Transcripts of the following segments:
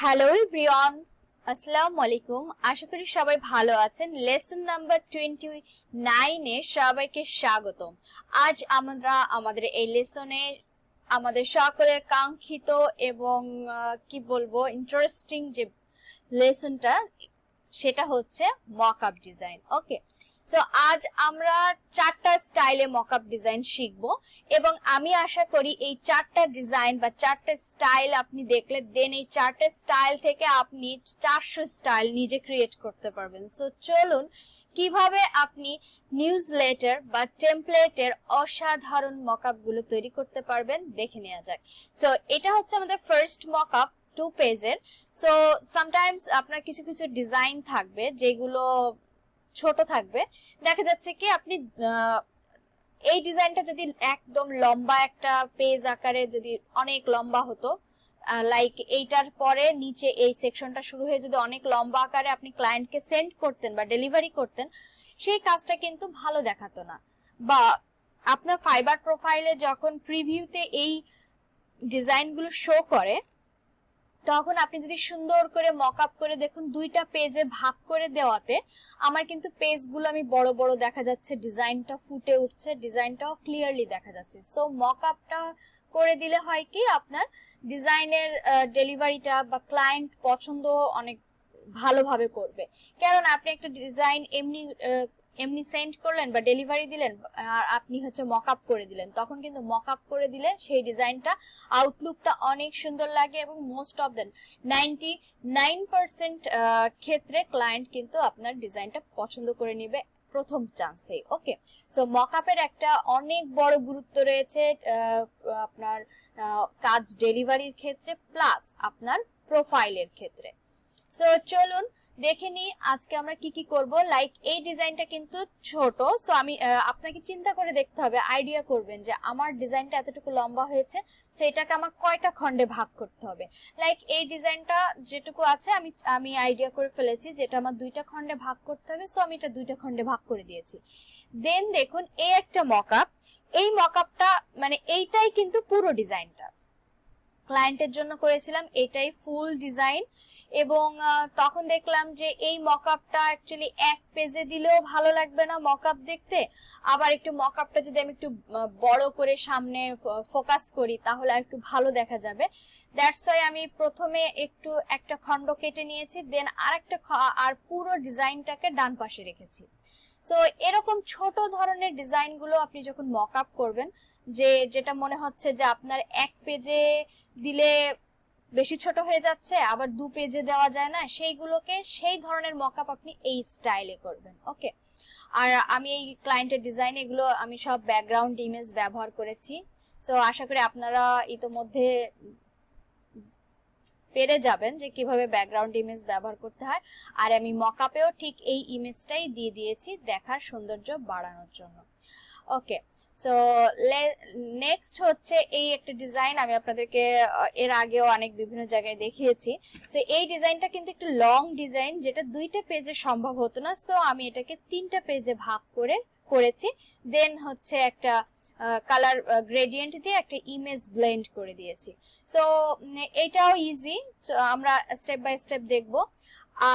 Hello everyone, আসসালামু আলাইকুম। আশা করি সবাই ভালো আছেন। লেসন নাম্বার 29 এ সবাইকে স্বাগতম। আজ আমরা আমাদের এই লেসনে আমাদের সকলের কাঙ্ক্ষিত এবং কি বলবো ইন্টারেস্টিং যে লেসনটা সেটা হচ্ছে মকআপ ডিজাইন। ওকে, সো আজ আমরা 4টা স্টাইলে মকআপ ডিজাইন শিখবো এবং আমি আশা করি এই 4টা ডিজাইন বা 4টা স্টাইল আপনি দেখলে দেন এই 4টা স্টাইল থেকে আপনি 400 স্টাইল নিজে ক্রিয়েট করতে পারবেন। সো চলুন কিভাবে আপনি নিউজলেটার বা টেমপ্লেটের অসাধারণ মকআপ গুলো তৈরি করতে পারবেন দেখে নেওয়া যাক। সো এটা হচ্ছে আমাদের ফার্স্ট মকআপ 2 পেজের। সো সামটাইমস আপনার কিছু কিছু ডিজাইন থাকবে যেগুলো ছোট থাকবে। দেখা যাচ্ছে কি আপনি এই ডিজাইনটা যদি একদম লম্বা একটা পেজ আকারে যদি অনেক লম্বা হতো, লাইক এইটার পরে নিচে এই সেকশনটা শুরু হয়ে যদি অনেক লম্বা আকারে আপনি ক্লায়েন্টকে সেন্ড করতেন বা ডেলিভারি করতেন, সেই কাজটা কিন্তু ভালো দেখাতো না। বা আপনার ফাইবার প্রোফাইলে যখন প্রিভিউতে এই ডিজাইনগুলো শো করে তখন আপনি যদি সুন্দর করে মকআপ করে দেখুন 2টা পেজে ভাগ করে দেওয়াতে আমার কিন্তু পেজগুলো আমি বড় বড় দেখা যাচ্ছে, ডিজাইনটা ফুটে উঠছে, ডিজাইনটাও ক্লিয়ারলি দেখা যাচ্ছে। সো মকআপটা করে দিলে হয় কি আপনার ডিজাইনের ডেলিভারিটা বা ক্লায়েন্ট পছন্দ অনেক ভালোভাবে করবে। কারণ আপনি একটা ডিজাইন এমনি সেন্ড করলেন বা ডেলিভারি দিলেন আর আপনি হচ্ছে মকআপ করে দিলেন, তখন কিন্তু মকআপ করে দিলে সেই ডিজাইনটা আউটলুকটা অনেক সুন্দর লাগে এবং মোস্ট অফ দেন 99% ক্ষেত্রে ক্লায়েন্ট কিন্তু আপনার ডিজাইনটা পছন্দ করে নেবে প্রথম চান্সে। ওকে, সো মকআপের একটা অনেক বড় গুরুত্ব রয়েছে আপনার কাজ ডেলিভারির ক্ষেত্রে প্লাস আপনার প্রোফাইলের ক্ষেত্রে। সো চলুন দেখে নিই আজকে আমরা কি কি করব। লাইক এই ডিজাইনটা কিন্তু ছোট, সো আমি আপনাকে চিন্তা করে দেখতে হবে, আইডিয়া করবেন যে আমার ডিজাইনটা এতটুকু লম্বা হয়েছে, সো এটাকে আমার কয়টা খণ্ডে ভাগ করতে হবে। লাইক এই ডিজাইনটা যেটুকু আছে আমি আইডিয়া করে ফেলেছি যেটা আমার 2টা খণ্ডে ভাগ করতে হবে, সো আমি এটা 2টা খণ্ডে ভাগ করে দিয়েছি। দেন দেখুন এই একটা মকআপ, এই মকআপটা মানে এইটাই কিন্তু পুরো ডিজাইনটা ক্লায়েন্টের জন্য করেছিলাম, এটাই ফুল ডিজাইন। এবং তখন দেখলাম যে এই মকআপটা অ্যাকচুয়ালি এক পেজে দিলেও ভালো লাগবে না মকআপ দেখতে, আবার একটু মকআপটা যদি আমি একটু বড় করে সামনে ফোকাস করি তাহলে আর একটু ভালো দেখা যাবে। দ্যাটস ওয়াই আমি প্রথমে একটু একটা খণ্ড কেটে নিয়েছি, দেন আর পুরো ডিজাইনটাকে ডান পাশে রেখেছি। সো এরকম ছোট ধরনের ডিজাইনগুলো আপনি যখন মকআপ করবেন যেটা মনে হচ্ছে যে আপনার এক পেজে দিলে বেশি ছোট হয়ে যাচ্ছে, আবার 2 পেজে দেওয়া যায় না, সেইগুলোকে সেই ধরনের মকআপ আপনি এই স্টাইলে করবেন। ওকে, আর আমি এই ক্লায়েন্টের ডিজাইন এগুলো আমি সব ব্যাকগ্রাউন্ড ইমেজ ব্যবহার করেছি। সো আশা করি আপনারা ইতোমধ্যে পেরে যাবেন যে কিভাবে ব্যাকগ্রাউন্ড ইমেজ ব্যবহার করতে হয়। আর আমি মকআপেও ঠিক এই ইমেজটাই দিয়ে দিয়েছি দেখার সৌন্দর্য বাড়ানোর জন্য। ওকে, সো নেক্সট হচ্ছে এই একটা ডিজাইন আমি আপনাদেরকে এর আগেও অনেক বিভিন্ন জায়গায় দেখিয়েছি। সো এই ডিজাইনটা কিন্তু একটু লং ডিজাইন যেটা 2টা পেজে সম্ভব হতো না, সো আমি এটাকে 3টা পেজে ভাগ করেছি। দেন হচ্ছে একটা কালার গ্রেডিয়েন্ট দিয়ে একটা ইমেজ ব্লেন্ড করে দিয়েছি। সো এটাও ইজি, আমরা স্টেপ বাই স্টেপ দেখব।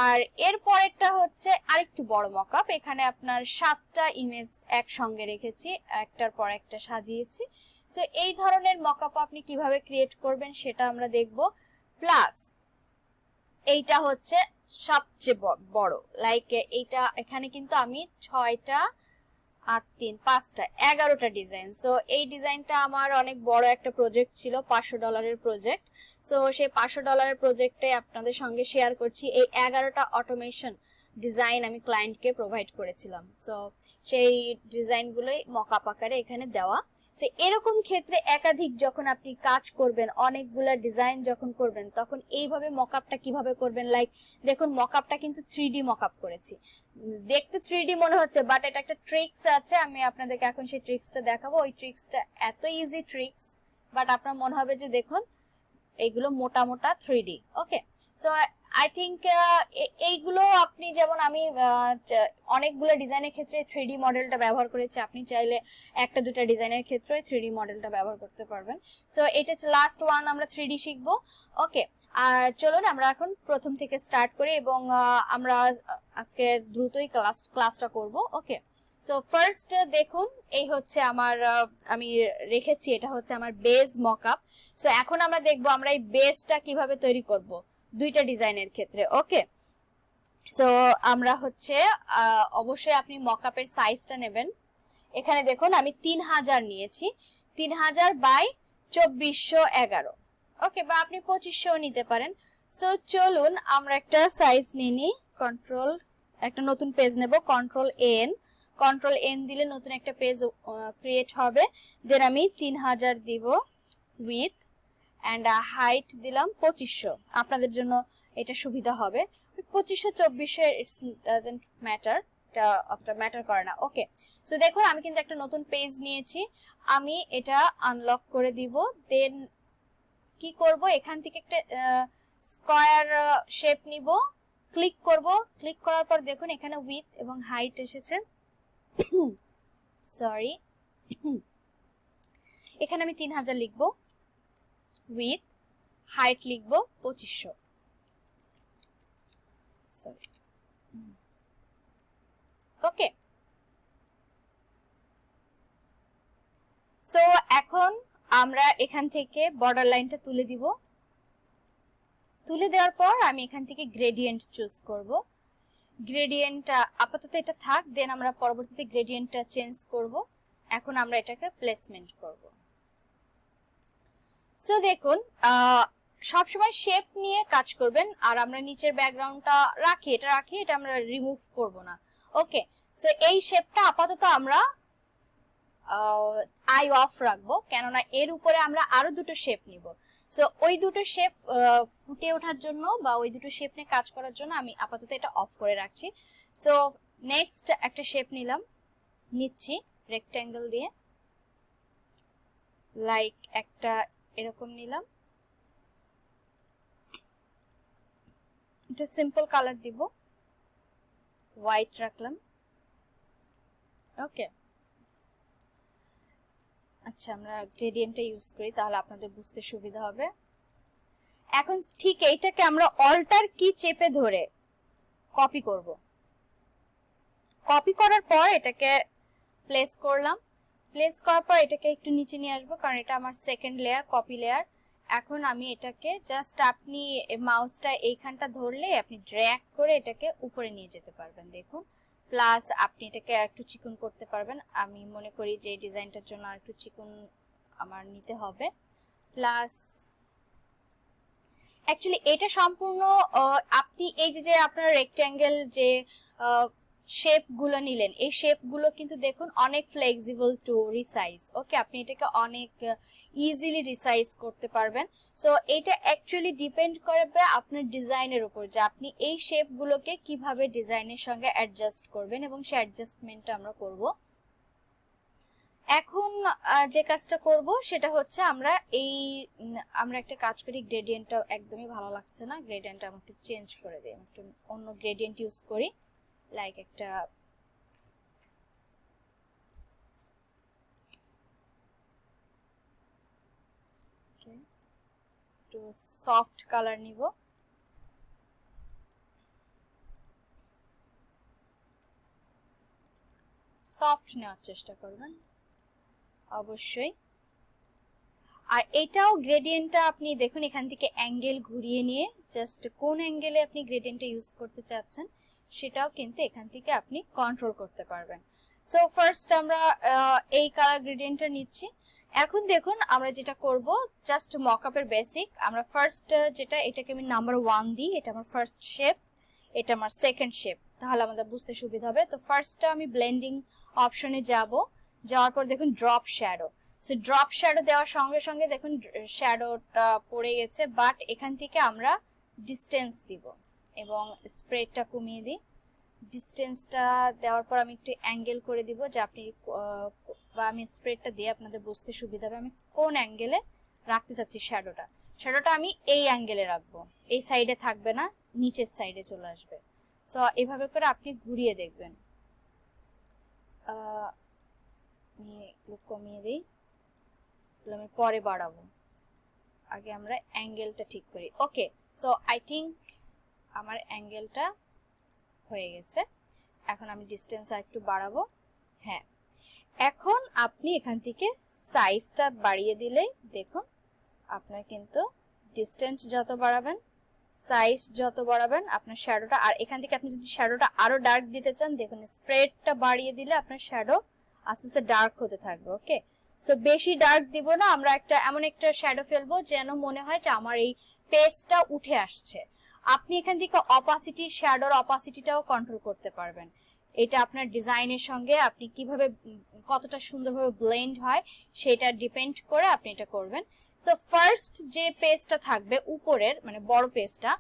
আর এর পরেরটা হচ্ছে আরেকটু বড় মকআপ, এখানে আপনার 7টা ইমেজ একসঙ্গে রেখেছি, একটার পর একটা সাজিয়েছি। সো এই ধরনের মকআপ আপনি কিভাবে ক্রিয়েট করবেন সেটা আমরা দেখব। প্লাস এইটা হচ্ছে সবচেয়ে বড়, লাইক এইটা এখানে কিন্তু আমি 6টা 8 3 5টা 11টা ডিজাইন। সো এই ডিজাইনটা আমার অনেক বড় একটা প্রজেক্ট ছিল, $500 প্রজেক্ট। সো সেই $500 প্রজেক্টে আপনাদের সঙ্গে শেয়ার করছি এই 11টা অটোমেশন ডিজাইন আমি ক্লায়েন্টকে প্রোভাইড করেছিলাম। সো সেই ডিজাইনগুলোই মকআপ আকারে এখানে দেওয়া। সো এরকম ক্ষেত্রে একাধিক যখন আপনি কাজ করবেন, অনেকগুলা ডিজাইন যখন করবেন, তখন এইভাবে মকআপটা কিভাবে করবেন। লাইক দেখুন মকআপটা কিন্তু 3D মকআপ করেছি, দেখতে 3D মনে হচ্ছে, বাট এটা একটা ট্রিক্স আছে, আমি আপনাদেরকে এখন সেই ট্রিক্সটা দেখাবো। ওই ট্রিক্সটা এত ইজি ট্রিক্স, বাট আপনার মনে হবে যে দেখুন এইগুলো মোটা মোটা 3D। Okay, so I think এইগুলো আপনি যেমন আমি অনেকগুলো ডিজাইনের ক্ষেত্রে 3D মডেলটা ব্যবহার করেছি, আপনি চাইলে একটা দুটো ডিজাইনের ক্ষেত্রে 3D মডেলটা ব্যবহার করতে পারবেন। সো এটা লাস্ট ওয়ান আমরা 3D শিখবো। ওকে, আর চলুন আমরা এখন প্রথম থেকে স্টার্ট করি এবং আমরা আজকে দ্রুতই ক্লাসটা করব। ওকে, সো ফার্স্ট দেখুন, এই হচ্ছে আমার আমি রেখেছি, এটা হচ্ছে আমার বেজ মকআপ। সো এখন আমরা দেখবো আমরা এই বেজটা কিভাবে তৈরি করব দুইটা ডিজাইনের ক্ষেত্রে। ওকে, সো আমরা হচ্ছে অবশ্যই আপনি মকআপের সাইজটা নেবেন। এখানে দেখুন আমি 3000 নিয়েছি, 3000 বাই 2411। ওকে, বা আপনি 2500 নিতে পারেন। সো চলুন আমরা একটা সাইজ নিই, কন্ট্রোল একটা নতুন পেজ নেব, কন্ট্রোল এন দিলে নতুন একটা পেজ ক্রিয়েট হবে। দেন আমি 3000 দিব, উইথ অ্যান্ড হাইট দিলাম 2500, আপনাদের জন্য এটা সুবিধা হবে। 2500 2400 ইটস ডাজন্ট ম্যাটার, এটা অতটা ম্যাটার করে না। ওকে, সো দেখুন আমি কিন্তু একটা নতুন পেজ নিয়েছি, আমি এটা আনলক করে দিব। দেন কি করব, এখান থেকে একটা স্কয়ার শেপ নিব, ক্লিক করব, ক্লিক করার পর দেখুন এখানে উইথ এবং হাইট এসেছে। সরি, এখানে আমি 3000 লিখব, উইথ হাইট লিখব 2500। সরি, ওকে। সো এখন আমরা এখান থেকে বর্ডার লাইনটা তুলে দিব, তুলে দেওয়ার পর আমি এখান থেকে গ্রেডিয়েন্ট চুজ করব। গ্রেডিয়েন্টটা আপাতত এটা থাক, দেন আমরা পরবর্তীতে গ্রেডিয়েন্টটা চেঞ্জ করব। এখন আমরা এটাকে প্লেসমেন্ট করব। সো দেখুন সবসময় শেপ নিয়ে কাজ করবেন, আর আমরা নিচের ব্যাকগ্রাউন্ডটা রাখি, এটা আমরা রিমুভ করব না। ওকে, সো এই শেপটা আপাতত আমরা আই অফ রাখবো, কেননা এর উপরে আমরা আরো দুটো শেপ নিব। সো ওই দুটো শেপ ফুটে ওঠার জন্য বা ওই দুটো শেপ নিয়ে কাজ করার জন্য আমি আপাতত এটা অফ করে রাখছি। সো নেক্সট একটা শেপ নিচ্ছি রেক্ট্যাঙ্গেল দিয়ে, লাইক একটা এরকম নিলাম, এটা সিম্পল কালার দিব, হোয়াইট রাখলাম। ওকে, আচ্ছা আমরা গ্রেডিয়েন্টটা ইউজ করি তাহলে আপনাদের বুঝতে সুবিধা হবে। এখন ঠিক এইটাকে আমরা অল্টার কি চেপে ধরে কপি করব। কপি করার পর এটাকে প্লেস করলাম, প্লেস করার পর এটাকে একটু নিচে নিয়ে আসবো, কারণ এটা আমার সেকেন্ড লেয়ার, কপি লেয়ার। এখন আমি এটাকে জাস্ট আপনি মাউসটা এইখানটা ধরলে আপনি ড্র্যাগ করে এটাকে উপরে নিয়ে যেতে পারবেন, দেখুন। প্লাস আপনি এটাকে একটু চিকন করতে পারবেন, আমি মনে করি যে এই ডিজাইনটার জন্য আর একটু চিকন আমার নিতে হবে। প্লাস অ্যাকচুয়ালি এটা সম্পূর্ণ আপনি এই যে আপনার রেক্ট্যাঙ্গেল যে শেপগুলো নিলেন, এই শেপগুলো কিন্তু দেখুন অনেক ফ্লেক্সিবল টু রিসাইজ। ওকে, আপনি এটাকে অনেক ইজিলি রিসাইজ করতে পারবেন। সো এটা অ্যাকচুয়ালি ডিপেন্ড করবে আপনার ডিজাইনের উপর, যে আপনি এই শেপগুলোকে কিভাবে ডিজাইনের সঙ্গে অ্যাডজাস্ট করবেন, এবং সেই অ্যাডজাস্টমেন্টটা আমরা করব। এখন যে কাজটা করব সেটা হচ্ছে আমরা একটা কাজ করি, গ্রেডিয়েন্টটা একদমই ভালো লাগছে না, গ্রেডিয়েন্টটা আমরা একটু চেঞ্জ করে দিই, একটু অন্য গ্রেডিয়েন্ট ইউজ করি, লাইক একটা একটু সফট কালার নিব। সফট নেওয়ার চেষ্টা করবেন অবশ্যই। আর এটাও গ্রেডিয়েন্টটা আপনি দেখুন এখান থেকে অ্যাঙ্গেল ঘুরিয়ে নিয়ে জাস্ট কোন অ্যাঙ্গেলে আপনি গ্রেডিয়েন্টটা ইউজ করতে চাচ্ছেন সেটাও কিন্তু এখান থেকে আপনি কন্ট্রোল করতে পারবেন। সো ফার্স্ট আমরা এই কালার গ্রেডিয়েন্টটা নিচ্ছি। এখন দেখুন আমরা যেটা করব, জাস্ট মকআপের বেসিক, আমরা ফার্স্ট এটাকে আমি নাম্বার 1 দিই, এটা আমার ফার্স্ট শেপ, এটা আমার সেকেন্ড শেপ, তাহলে আমাদের বুঝতে সুবিধা হবে। তো ফার্স্টটা আমি ব্লেন্ডিং অপশনে যাওয়ার পর দেখুন drop shadow. So drop shadow দেওয়ার সঙ্গে সঙ্গে দেখুন শ্যাডোটা পড়ে গেছে, বাট এখান থেকে আমরা ডিস্টেন্স দিব এবং স্প্রেডটা কমিয়ে দিই। ডিস্টেন্সটা দেওয়ার পর আমি একটু অ্যাঙ্গেল করে দিব, যে আপনি বা আমি স্প্রেডটা দিয়ে আপনাদের বুঝতে সুবিধা হবে আমি কোন অ্যাঙ্গেলে রাখতে চাচ্ছি শ্যাডোটা, শ্যাডোটা আমি এই অ্যাঙ্গেলে রাখবো, এই সাইডে থাকবে না, নিচের সাইডে চলে আসবে। সো এভাবে করে আপনি ঘুরিয়ে দেখবেন। আমি একটু কমিয়ে দিই, আমি পরে বাড়াবো, আগে আমরা অ্যাঙ্গেলটা ঠিক করি। ওকে, সো আই থিঙ্ক আমার অ্যাঙ্গেলটা হয়ে গেছে। এখন আমি ডিসটেন্স আর একটু বাড়াবো। হ্যাঁ, এখন আপনি এখান থেকে সাইজটা বাড়িয়ে দিলেই দেখুন আপনার কিন্তু ডিসটেন্স যত বাড়াবেন, সাইজ যত বাড়াবেন, আপনার শ্যাডোটা, আর এখান থেকে আপনি যদি শ্যাডোটা আরো ডার্ক দিতে চান, দেখুন স্প্রেডটা বাড়িয়ে দিলে আপনার শ্যাডো আস্তে আস্তে ডার্ক হতে থাকবে। ওকে, সো বেশি ডার্ক দিব না, আমরা এমন একটা শ্যাডো ফেলবো যেন মনে হয় যে আমার এই পেজটা উঠে আসছে। আপনি এখান থেকে অপাসিটি, শ্যাডোর অপাসিটিটাও কন্ট্রোল করতে পারবেন। এটা আপনার ডিজাইনের সঙ্গে আপনি কিভাবে কতটা সুন্দরভাবে ব্লেন্ড হয় সেটা ডিপেন্ড করে আপনি এটা করবেন। সো ফার্স্ট যে পেজটা থাকবে উপরের, মানে বড় পেজটা,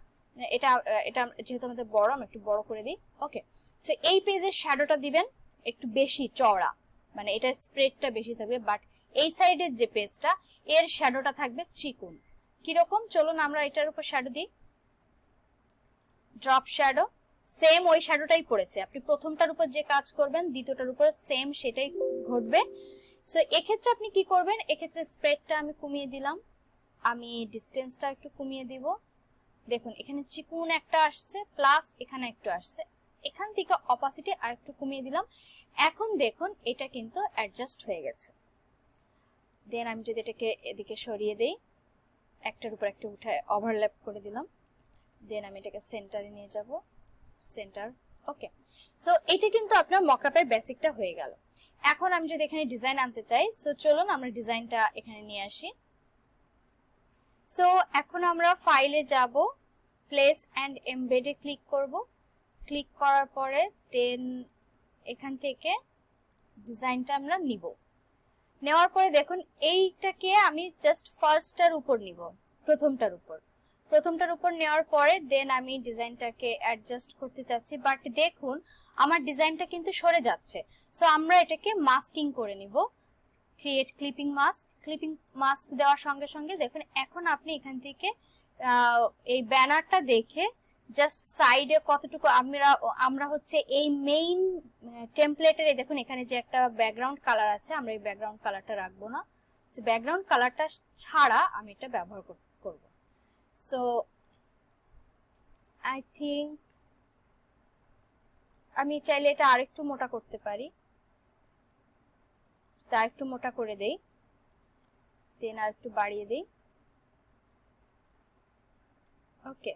এটা এটা যেহেতু আমাদের বড়, আমি একটু বড় করে দিই। ওকে, সো এই পেজের শ্যাডোটা দিবেন একটু বেশি চওড়া, মানে এটা স্প্রেডটা বেশি থাকবে, বাট এই সাইডের যে পেজটা এর শ্যাডোটা থাকবে চিকন। কিরকম, চলুন আমরা এটার উপর শ্যাডো দিই। ড্রপ শ্যাডো, সেম ওই শ্যাডোটাই পড়েছে, আপনি প্রথমটার উপর যে কাজ করবেন দ্বিতীয়টার উপর সেম সেটাই ঘটবে। সো এক্ষেত্রে আপনি কি করবেন, এক্ষেত্রে স্প্রেডটা আমি কমিয়ে দিলাম, আমি ডিসটেন্সটা একটু কমিয়ে দিব। দেখুন এখানে চিকুন একটা আসছে, প্লাস এখানে একটু আসছে, এখান থেকে অপাসিটি আর একটু কমিয়ে দিলাম। এখন দেখুন এটা কিন্তু অ্যাডজাস্ট হয়ে গেছে। দেন আমি যদি এটাকে এদিকে সরিয়ে দেই, একটার উপর একটা উঠে ওভারল্যাপ করে দিলাম, দেন আমি এটাকে সেন্টারে নিয়ে যাব, সেন্টার। ওকে, সো এটা কিন্তু আপনার মকআপের বেসিকটা হয়ে গেল। এখন আমি যদি এখানে ডিজাইন আনতে চাই, সো চলুন আমরা ডিজাইনটা এখানে নিয়ে আসি। সো এখন আমরা ফাইলে যাব, প্লেস এন্ড এমবেডে ক্লিক করব। ক্লিক করার পরে দেন এখান থেকে ডিজাইনটা আমরা নিব। নেওয়ার পরে দেখুন এইটাকে আমি জাস্ট ফার্স্টটার উপর নিব, প্রথমটার উপর নেওয়ার পরে দেন আমি ডিজাইনটাকে অ্যাডজাস্ট করতে চাচ্ছি, বাট দেখুন আমার ডিজাইনটা কিন্তু সরে যাচ্ছে। সো আমরা এটাকে মাস্কিং করে নিব, ক্রিয়েট ক্লিপিং মাস্ক দেওয়ার সঙ্গে সঙ্গে দেখুন এখন আপনি এখান থেকে এই ব্যানারটা দেখে জাস্ট সাইডে কতটুকু আমরা হচ্ছে এই মেইন টেমপ্লেটের, দেখুন এখানে যে একটা ব্যাকগ্রাউন্ড কালার আছে, আমরা এই ব্যাকগ্রাউন্ড কালারটা রাখবো না, সো ব্যাকগ্রাউন্ড কালারটা ছাড়া আমি এটা ব্যবহার করব। সো আই থিঙ্ক আমি চাইলে এটা আরেকটু মোটা করতে পারি, তা একটু মোটা করে দেই, দেন আর একটু বাড়িয়ে দেই। ওকে,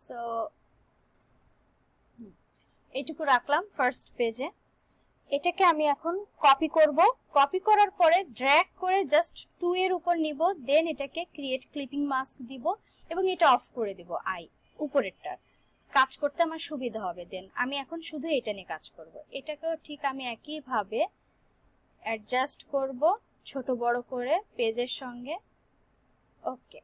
সো এইটুকু রাখলাম ফার্স্ট পেজে। এটাকে আমি এখন কপি করব, কপি করার পরে ড্র্যাগ করে জাস্ট 2 এর উপর নিব, দেন এটাকে ক্রিয়েট ক্লিপিং মাস্ক দিব এবং এটা অফ করে দিব। উপরেরটা কাজ করতে আমার সুবিধা হবে। দেন আমি এখন শুধু এটা নিয়ে কাজ করব। এটাকেও ঠিক আমি একই ভাবে অ্যাডজাস্ট করব ছোট বড় করে পেজের সঙ্গে। ওকে,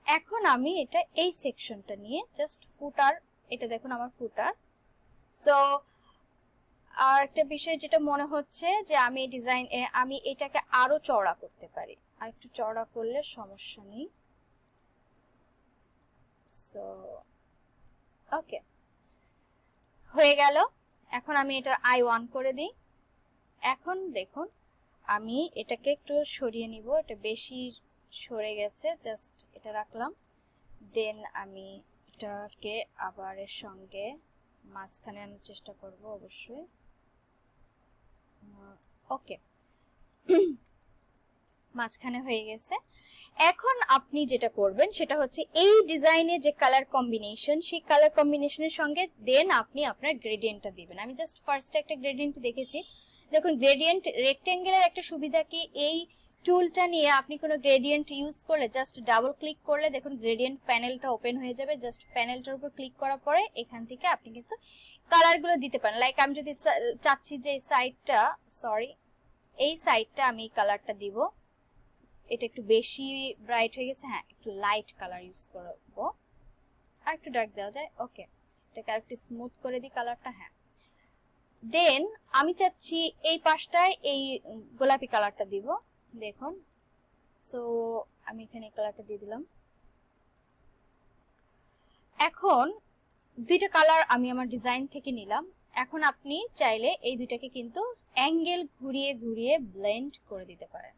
এখন আমি এটা এই সেকশনটা নিয়ে জাস্ট ফুটার, এটা দেখুন আমার ফুটার। সো আর একটা বিষয় যেটা মনে হচ্ছে যে আমি আমি এটাকে আরো চওড়া করতে পারি, আর একটু চওড়া করলে সমস্যা নেই। সো ওকে, হয়ে গেল। এখন আমি এটা I1 করে দিই। এখন দেখুন আমি এটাকে একটু সরিয়ে নিব, এটা বেশি সরে গেছে, জাস্ট এটা রাখলাম। দেন আমি এটাকে আবার এর সঙ্গে মাঝখানে আনার চেষ্টা করব অবশ্যই। ওকে, মাঝখানে হয়ে গেছে। এখন আপনি যেটা করবেন সেটা হচ্ছে এই ডিজাইনে যে কালার কম্বিনেশন, সেই কালার কম্বিনেশনের সঙ্গে দেন আপনি আপনার গ্রেডিয়েন্টটা দিবেন। আমি জাস্ট ফার্স্টে একটা গ্রেডিয়েন্ট দেখেছি। দেখুন গ্রেডিয়েন্ট রেক্টেঙ্গেলের একটা সুবিধা কি, এই টুলটা নিয়ে আপনি কোনো গ্রেডিয়েন্ট ইউজ করলে জাস্ট ডাবল ক্লিক করলে দেখুন গ্রেডিয়েন্ট প্যানেলটা ওপেন হয়ে যাবে। জাস্ট প্যানেলটার উপর ক্লিক করার পরে এখান থেকে আপনি কিন্তু কালারগুলো দিতে পারেন। লাইক আমি যদি চাচ্ছি যে এই সাইডটা আমি কালারটা দিব, এটা একটু বেশি ব্রাইট হয়ে গেছে, হ্যাঁ একটু লাইট কালার ইউজ করব, আর একটু ডার্ক দেওয়া যায়। ওকে, এটাকে আর একটু স্মুথ করে দিই কালারটা। হ্যাঁ, দেন আমি চাচ্ছি এই পাশটায় এই গোলাপি কালারটা দিব, দেখুন। সো আমি এখানে কালারটা দিয়ে দিলাম। এখন দুইটা কালার আমি আমার ডিজাইন থেকে নিলাম। এখন আপনি চাইলে এই দুইটাকে কিন্তু অ্যাঙ্গেল ঘুরিয়ে ঘুরিয়ে ব্লেন্ড করে দিতে পারেন।